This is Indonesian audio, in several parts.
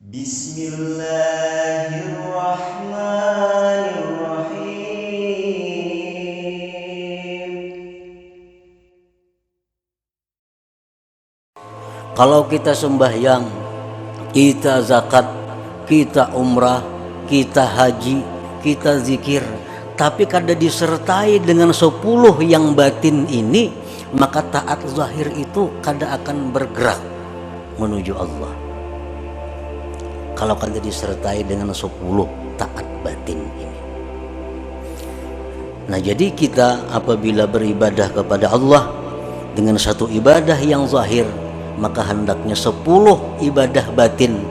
Bismillahirrahmanirrahim. Kalau kita sembahyang, kita zakat, kita umrah, kita haji, kita zikir, tapi kada disertai dengan 10 yang batin ini, maka taat zahir itu kada akan bergerak menuju Allah. Kalau kada disertai dengan 10 taat batin ini. Nah, jadi kita apabila beribadah kepada Allah dengan satu ibadah yang zahir, maka hendaknya 10 ibadah batin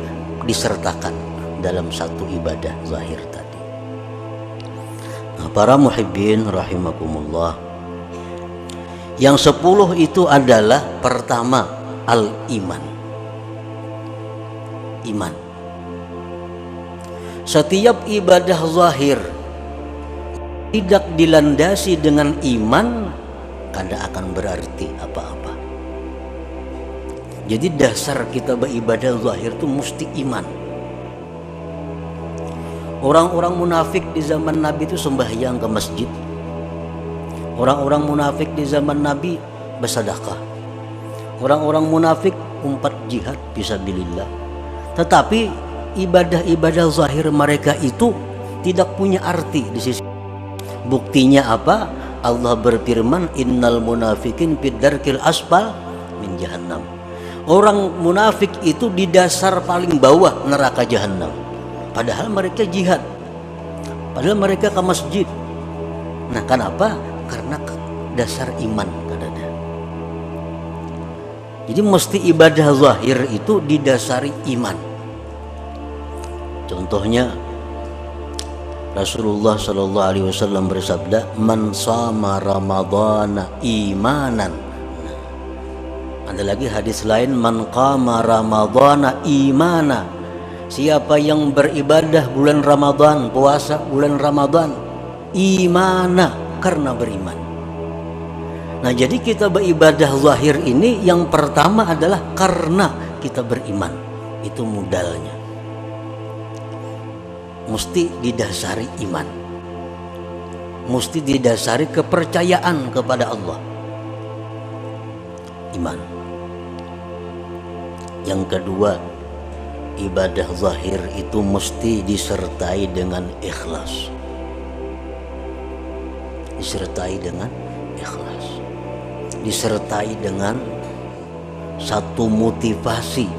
disertakan dalam satu ibadah zahir tadi. Nah, para muhibbin rahimakumullah, yang 10 itu adalah pertama al-iman. Iman. Setiap ibadah zahir tidak dilandasi dengan iman, kada akan berarti apa-apa. Jadi dasar kita beribadah zahir itu mesti iman. Orang-orang munafik di zaman Nabi itu sembahyang ke masjid. Orang-orang munafik di zaman Nabi bersedekah. Orang-orang munafik umpat jihad fisabilillah. Tetapi ibadah-ibadah zahir mereka itu tidak punya arti di sisi. Buktinya apa? Allah berfirman, innal munafikin fid darkil asfal min jahannam. Orang munafik itu di dasar paling bawah neraka jahannam. Padahal mereka jihad. Padahal mereka ke masjid. Nah, kenapa? Karena dasar iman kadada. Jadi mesti ibadah zahir itu didasari iman. Contohnya Rasulullah Shallallahu Alaihi Wasallam bersabda, "Man shama Ramadhana imanan." Ada lagi hadis lain, "Man qama Ramadhana imana." Siapa yang beribadah bulan Ramadan, puasa bulan Ramadan, imana, karena beriman. Nah, jadi kita beribadah zahir ini yang pertama adalah karena kita beriman. Itu modalnya. Mesti didasari iman, mesti didasari kepercayaan kepada Allah. Iman. Yang kedua, ibadah zahir itu mesti disertai dengan ikhlas. Disertai dengan ikhlas. Disertai dengan satu motivasi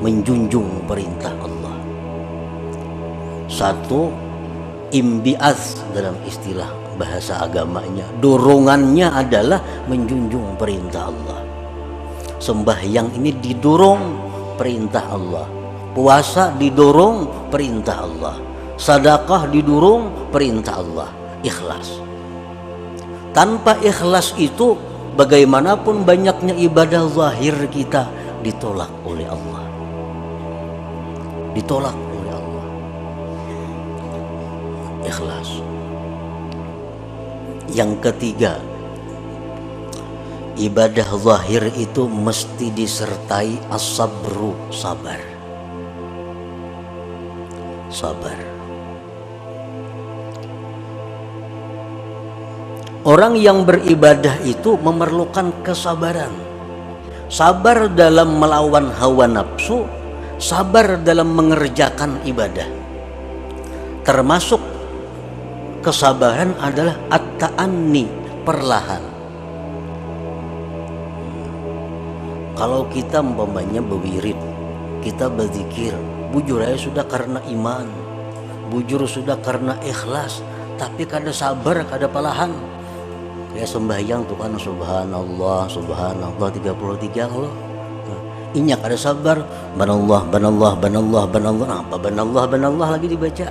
menjunjung perintah Allah. Satu, imbiaz dalam istilah bahasa agamanya, dorongannya adalah menjunjung perintah Allah. Sembahyang ini didorong perintah Allah, puasa didorong perintah Allah, sedekah didorong perintah Allah, ikhlas. Tanpa ikhlas itu, bagaimanapun banyaknya ibadah zahir kita ditolak oleh Allah. Ditolak oleh Allah. Ikhlas. Yang ketiga, ibadah zahir itu mesti disertai as-sabru, sabar. Sabar. Orang yang beribadah itu memerlukan kesabaran. Sabar dalam melawan hawa nafsu, sabar dalam mengerjakan ibadah. Termasuk kesabaran adalah at-ta'anni, perlahan. Kalau kita umpamanya berwirid, kita berzikir, bujur aja sudah karena iman, bujur sudah karena ikhlas, tapi kada sabar, kada perlahan. Kayak sembahyang tuh kan, subhanallah, subhanallah 33 kalau. Inya kada sabar, banallah, banallah, banallah, banallah. Apa banallah, banallah lagi dibaca?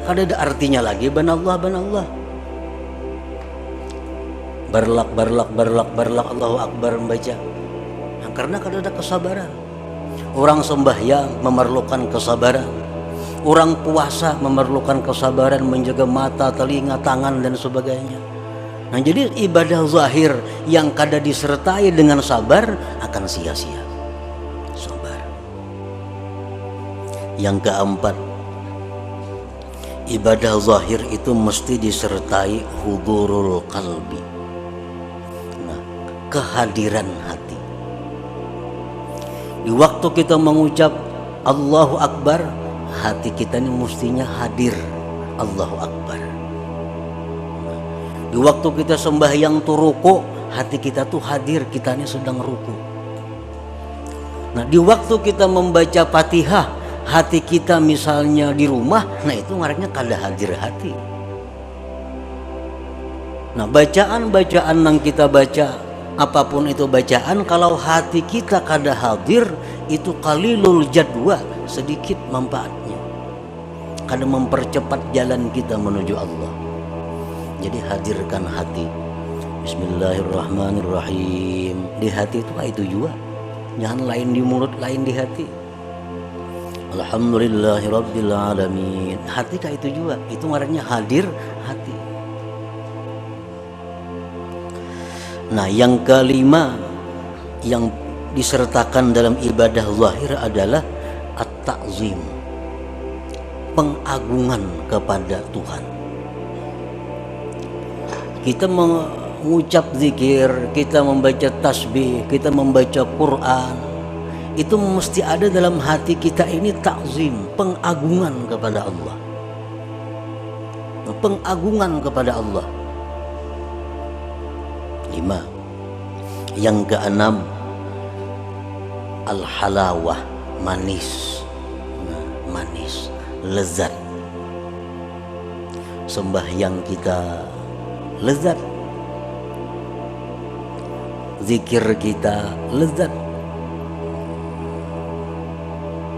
Kada ada artinya lagi banallah, banallah. Barlak, barlak, barlak, barlak, Allahu Akbar membaca. Nah, karena kada ada kesabaran. Orang sembahyang memerlukan kesabaran. Orang puasa memerlukan kesabaran, menjaga mata, telinga, tangan dan sebagainya. Nah, jadi ibadah zahir yang kada disertai dengan sabar akan sia-sia. Sabar. Yang keempat, ibadah zahir itu mesti disertai hudurul qalbi. Nah, kehadiran hati. Di waktu kita mengucap Allahu Akbar, hati kita ini mestinya hadir Allahu Akbar. Nah, di waktu kita sembahyang tuh ruku, hati kita tuh hadir, kita ini sedang ruku. Nah, di waktu kita membaca Fatihah, hati kita misalnya di rumah, nah itu ngarannya kada hadir hati. Nah, bacaan-bacaan yang kita baca, apapun itu bacaan, kalau hati kita kada hadir, itu qalilul jadwa, sedikit manfaatnya, kada mempercepat jalan kita menuju Allah. Jadi hadirkan hati. Bismillahirrahmanirrahim. Di hati itu juga, jangan lain di mulut, lain di hati. Alhamdulillahirabbil alamin. Hati kayak itu juga, itu ngarannya hadir hati. Nah, yang kelima yang disertakan dalam ibadah zahir adalah at-ta'zim, pengagungan kepada Tuhan. Kita mengucap zikir, kita membaca tasbih, kita membaca Quran, itu mesti ada dalam hati kita ini ta'zim, pengagungan kepada Allah. Pengagungan kepada Allah. 5. Yang keenam, al-halawah, manis. Manis, lezat. Sembahyang kita lezat, zikir kita lezat,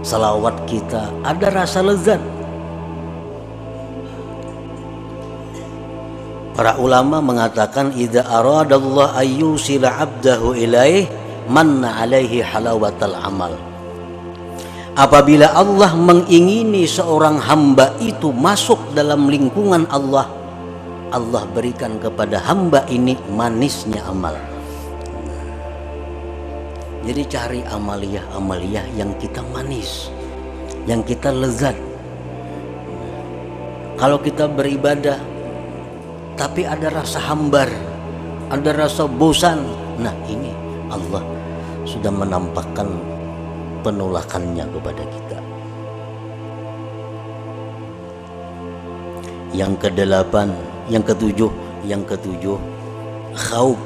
salawat kita ada rasa lezat. Para ulama mengatakan idza aradallahu ayyusila 'abdahu ilaih manna 'alaihi halawatal amal. Apabila Allah mengingini seorang hamba itu masuk dalam lingkungan Allah, Allah berikan kepada hamba ini manisnya amal. Jadi cari amaliyah yang kita manis, yang kita lezat. Kalau kita beribadah tapi ada rasa hambar, ada rasa bosan, nah ini Allah sudah menampakkan penolakannya kepada kita. Yang kedelapan, yang ketujuh, khauf,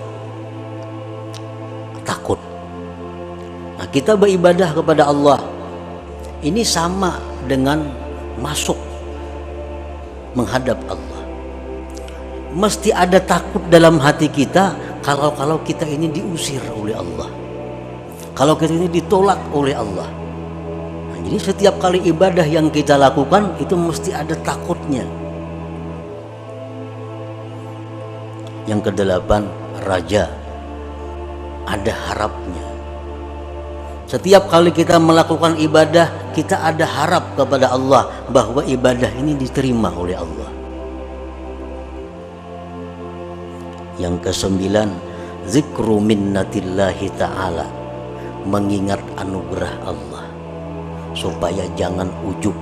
takut. Nah, kita beribadah kepada Allah ini sama dengan masuk menghadap Allah. Mesti ada takut dalam hati kita kalau kita ini diusir oleh Allah, kalau kita ini ditolak oleh Allah. Nah, jadi setiap kali ibadah yang kita lakukan itu mesti ada takutnya. Yang kedelapan, raja, ada harapnya. Setiap kali kita melakukan ibadah, kita ada harap kepada Allah bahwa ibadah ini diterima oleh Allah. Yang kesembilan, zikru minnatillahi ta'ala, mengingat anugerah Allah supaya jangan ujub.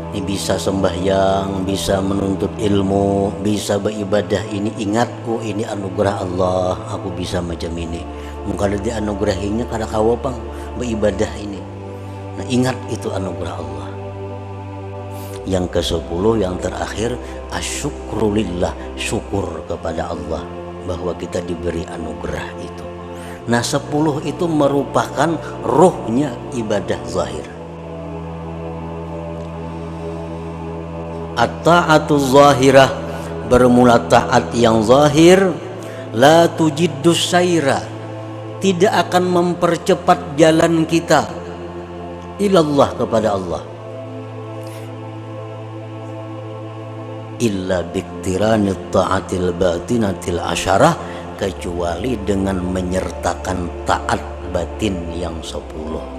Ini bisa sembahyang, bisa menuntut ilmu, bisa beribadah, ini ingat, oh ini anugerah Allah, aku bisa macam ini. Mungkin ada dianugerahinya karena kawapang beribadah ini. Nah, ingat itu anugerah Allah. Yang ke-10, yang terakhir, asyukrulillah, syukur kepada Allah bahwa kita diberi anugerah itu. Nah, 10 itu merupakan rohnya ibadah zahir. At-ta'atu zahirah, bermula taat yang zahir, la tujiddus saira, tidak akan mempercepat jalan kita ilallah, kepada Allah, illa biktiranit ta'atil batinatil asyarah, kecuali dengan menyertakan taat batin yang 10.